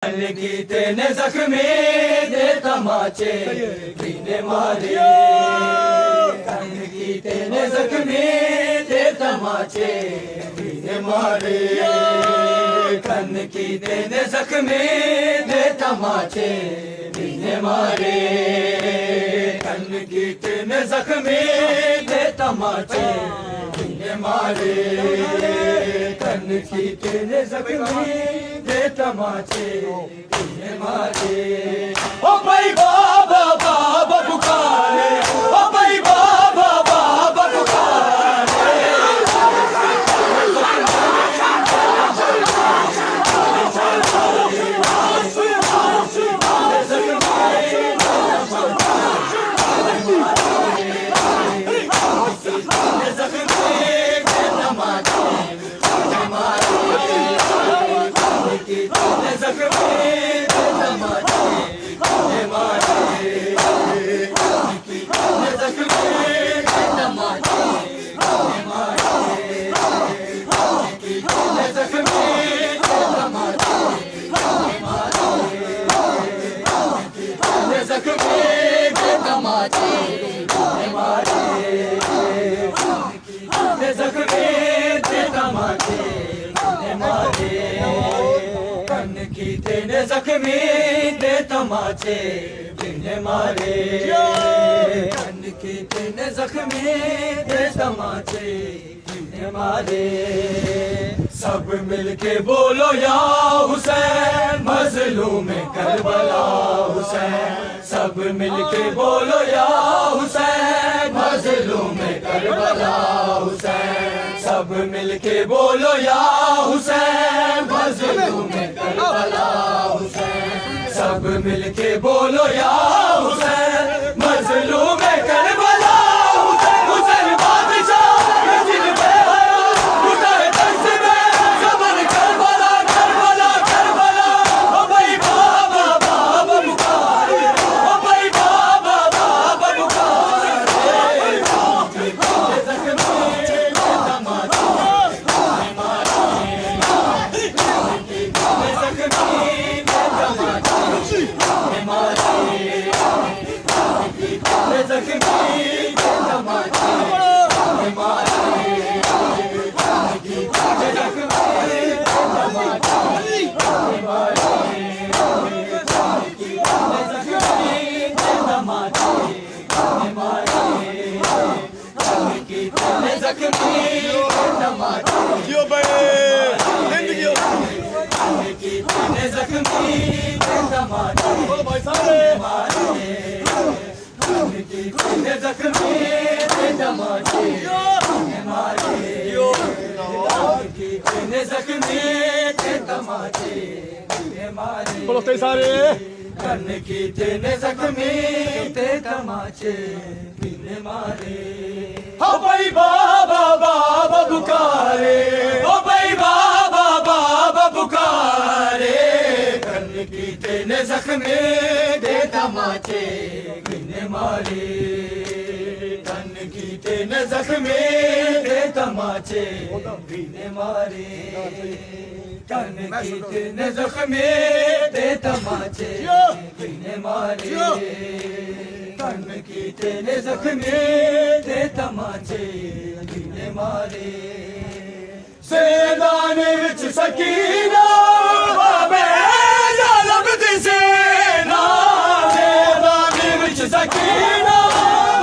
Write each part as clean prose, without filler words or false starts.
कन की तेने जख्मी दे तमाचे कीने मारे कन की तेने जख्मी दे तमाचे कीने मारे कन की तेने जख्मी दे तमाचे कीने मारे कन की तेने जख्मी दे तमाचे कीने मारे कन की तेने जख्मी दे तमाचे कीने मारे ओ भाई बाबा बाबा पुकारे ओ भाई बाबा बाबा पुकारे जख्मी दे तमाचे कीने मारे कन की तेने जख्मी दे तमाचे कीने मारे सब मिलके बोलो या हुसैन मजलूम करबला हुसैन सब मिलके बोलो या हुसैन मजलूम करबला हुसैन सब मिलके बोलो या हुसैन मजलूम करबला सब मिलके बोलो या हुसैन मजलूम करबला हुसैन हुसैन बादशाह जिन पे उतारे दर्द में ज़बर करबला करबला करबला ओ भाई बाबा बाबा पुकारे ओ भाई बाबा बाबा पुकारे जियो भाई जिंदगी हो बोलो भाई सारे बोलो कई सारे कन की तेने जख्मी ते तमाचे कीने मारे ओ भाई बाबा बाबा पुकारे ओ भाई बाबा बाबा पुकारे कन की तेने जख्मी दे तमाचे कीने मारे कन की तेने जख्मी दे तमाचे कीने मारे कन की तेने जख्मी दे तमाचे कीने मारे कन की तेने जख्मी दे तमाचे कीने मारे सेनाने विच सकीना बाबे जालब दी सेना सेनाने विच सकीना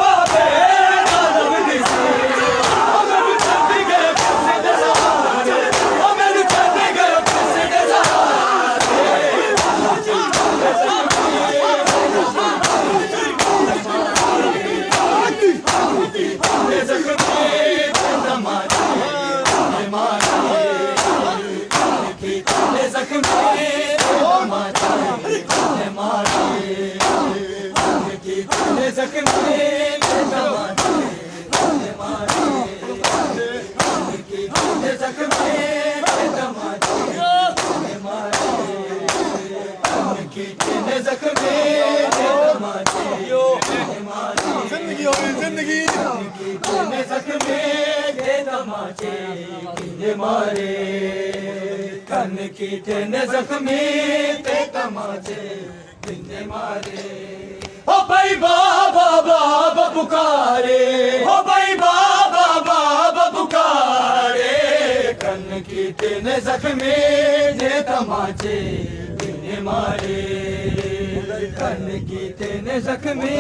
बाबे जालब दी सेना अगर छड्डी गए किसे दे सहारे अगर छड्डी गए किसे दे सहारे जिंदगी जख्मी दे तमाचे कीने मारे ਕੰਨ ਕੀਤੇ ਨੇ ਜ਼ਖਮੀ ਤੇ ਤਮਾਚੇ ਕਿੰਨੇ ਮਾਰੇ ਓ ਭਾਈ ਬਾਬਾ ਬਾਬਾ ਪੁਕਾਰੇ ਓ ਭਾਈ ਬਾਬਾ ਬਾਬਾ ਪੁਕਾਰੇ ਕੰਨ ਕੀਤੇ ਨੇ ਜ਼ਖਮੀ ਤੇ ਤਮਾਚੇ ਕਿੰਨੇ ਮਾਰੇ ਕੰਨ ਕੀਤੇ ਨੇ ਜ਼ਖਮੀ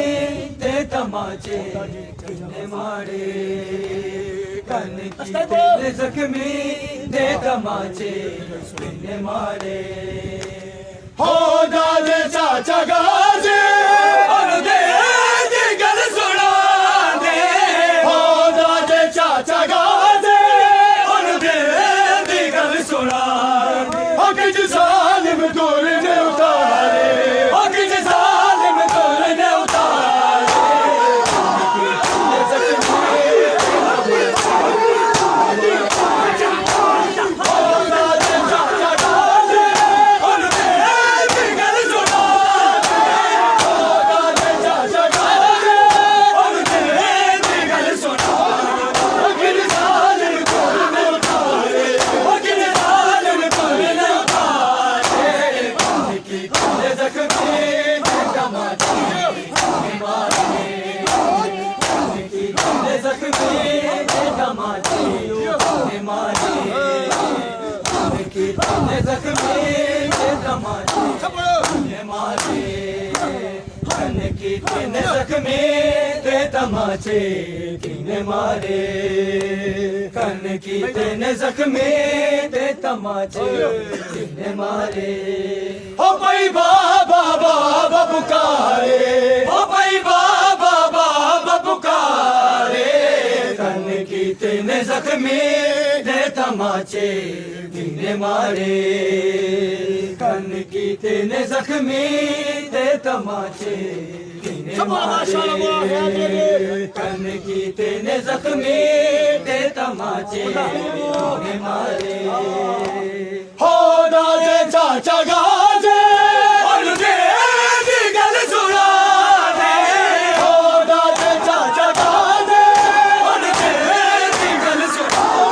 ਤੇ ਤਮਾਚੇ ਕਿੰਨੇ ਮਾਰੇ ਕੰਨ ਕੀਤੇ ਨੇ ਜ਼ਖਮੀ ਤੇ ਤਮਾਚੇ ਕਿੰਨੇ ਮਾਰੇ ਹੋ ਦਾਦੇ ਚਾਚਾ ਗਾਜੇ ਉਹਦੇ ਦੀ ਗੱਲ ਸੁਣਾ ਦੇ ਹੋ ਦਾਦੇ ਚਾਚਾ ਗਾਜੇ ਉਹਦੇ ਦੀ ਗੱਲ ਸੁਣਾ ਹੋ ਕਿ ਜ਼ਾਲਿਮ ਦੂਰ ਨੇ ਉਤਾਰੇ ਹੋ ਕਿ ਜ਼ਾਲਿਮ ਦੂਰ ਨੇ ਉਤਾਰੇ ਜ਼ਖਮੀ ਤੇ ਤਮਾਚੇ ਕਿਨੇ ਮਾਰੇ ਕੰਨ ਕੀਤੇ ਨੇ ਜ਼ਖਮੀ ਤੇ ਤਮਾਚੇ ਕਿਨੇ ਮਾਰੇ ਓ ਭਾਈ ਬਾਬਾ ਬਾਬਾ ਪੁਕਾਰੇ ਓ ਭਾਈ ਬਾਬਾ ਬਾਬਾ ਪੁਕਾਰੇ ਕੰਨ ਕੀਤੇ ਨੇ ਜ਼ਖਮੀ ਤੇ ਤਮਾਚੇ ਕਿਨੇ ਮਾਰੇ ਕੰਨ ਕੀਤੇ ਨੇ ਜ਼ਖਮੀ ਤੇ ਤਮਾਚੇ ਕੰਨ ਕੀਤੇ ਨੇ ਜ਼ਖਮੀ ਤੇ ਤਮਾਚੇ ਕਿਨੇ ਮਾਰੇ ਹੋ ਦਾਦੇ ਚਾਚਾ ਗਾਜੇ ਉਹਦੇ ਦੀ ਗੱਲ ਸੁਣਾ ਦੇ ਹੋ ਦਾਦੇ ਚਾਚਾ ਗਾਜੇ ਉਹਦੇ ਦੀ ਗੱਲ ਸੁਣਾ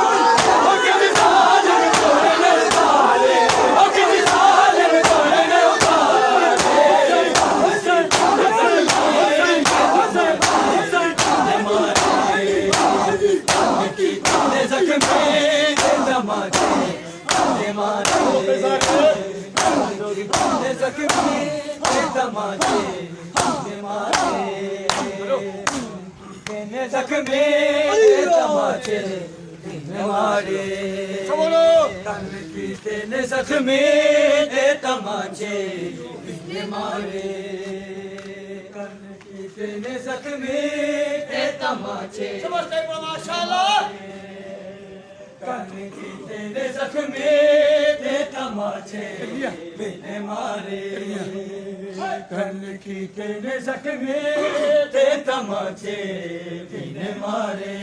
ਉਹ ਕਿਵੇਂ ਜ਼ਾਲਿਮ ਤੋੜੇ ਨੇ ਉਤਾਰੇ ਉਹ ਕਿਵੇਂ ਜ਼ਾਲਿਮ ਤੋੜੇ ਨੇ ਜ਼ਖਮੀ ਤੇ ਤਮਾਚੇ ਕਿਨੇ ਮਾਰੇ ਕੰਨ ਕੀਤੇ ਨੇ ਜ਼ਖਮੀ ਤੇ ਤਮਾਚੇ ਕਿਨੇ ਮਾਰੇ ਕੰਨ ਕੀਤੇ ਨੇ ਜ਼ਖਮੀ ਤੇ ਤਮਾਚੇ ਮਾਸ਼ਾਅੱਲਾ ਕੰਨ ਕੀਤੇ ਨੇ ਜ਼ਖਮੀ ਤੇ ਤਮਾਚੇ ਕਿਨੇ ਮਾਰੇ ਕੰਨ ਕੀਤੇ ਨੇ ਜ਼ਖਮੀ ਤੇ ਤਮਾਚੇ ਕਿਨੇ ਮਾਰੇ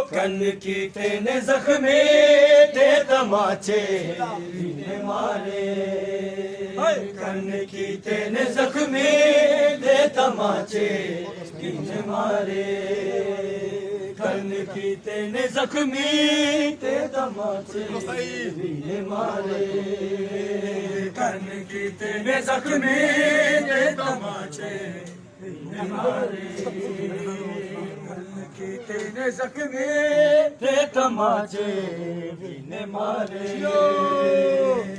ਕੰਨ ਕੀਤੇ ਨੇ ਜ਼ਖਮੀ ਤੇ ਤਮਾਚੇ ਕਿਨੇ ਮਾਰੇ ਕੰਨ ਕੀਤੇ ਨੇ ਜ਼ਖਮੀ ਤੇ ਤਮਾਚੇ ਕਿਨੇ ਮਾਰੇ ਕੰਨ ਕੀਤੇ ਨੇ ਜ਼ਖਮੀ ਤੇ ਤਮਾਚੇ ਕਿਨੇ ਮਾਰੇ ਕੰਨ ਕੀਤੇ ਨੇ ਜ਼ਖਮੀ ਤੇ ਤਮਾਚੇ ਕਿਨੇ ਮਾਰੇ ਕੰਨ ਕੀਤੇ ਨੇ ਜ਼ਖਮੀ ਤੇ ਤਮਾਚੇ ਕਿਨੇ ਮਾਰੇ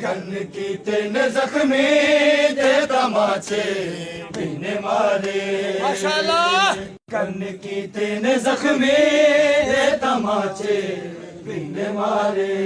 ਕੰਨ ਕੀਤੇ ਨੇ ਜ਼ਖਮੀ ਤੇ ਤਮਾਚੇ ਕਿਨੇ ਮਾਰੇ ਮਾਸ਼ਾਅੱਲਾ ਕੰਨ ਕੀਤੇ ਨੇ ਜ਼ਖਮੀ ਤੇ ਤਮਾਚੇ ਕਿਨੇ ਮਾਰੇ